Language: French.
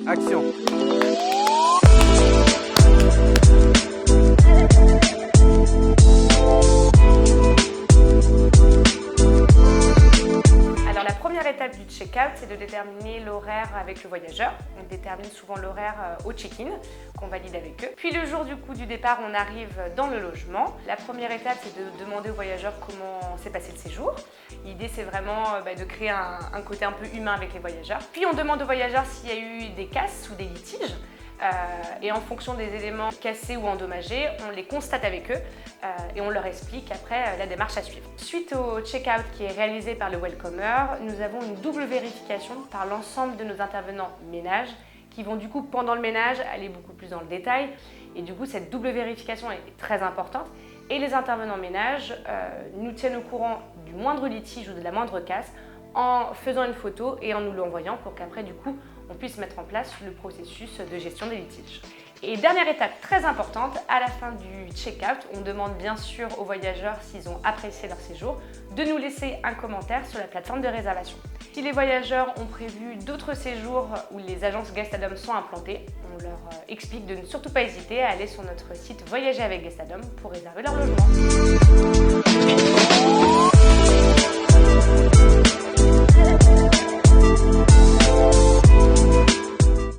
action. Alors la première étape du check-out, c'est de déterminer l'horaire avec le voyageur. On détermine souvent l'horaire au check-in, qu'on valide avec eux. Puis le jour du départ, on arrive dans le logement. La première étape, c'est de demander au voyageur comment s'est passé le séjour. L'idée, c'est vraiment de créer un côté un peu humain avec les voyageurs. Puis on demande aux voyageurs s'il y a eu des casses ou des litiges. Et en fonction des éléments cassés ou endommagés, on les constate avec eux et on leur explique après la démarche à suivre. Suite au check-out qui est réalisé par le welcomer, nous avons une double vérification par l'ensemble de nos intervenants ménage qui vont du coup pendant le ménage aller beaucoup plus dans le détail et du coup cette double vérification est très importante et les intervenants ménage nous tiennent au courant du moindre litige ou de la moindre casse en faisant une photo et en nous l'envoyant pour qu'après du coup on puisse mettre en place le processus de gestion des litiges. Et dernière étape très importante, à la fin du check-out, on demande bien sûr aux voyageurs s'ils ont apprécié leur séjour de nous laisser un commentaire sur la plateforme de réservation. Si les voyageurs ont prévu d'autres séjours où les agences Guestadom sont implantées, on leur explique de ne surtout pas hésiter à aller sur notre site Voyager avec Guestadom pour réserver leur logement.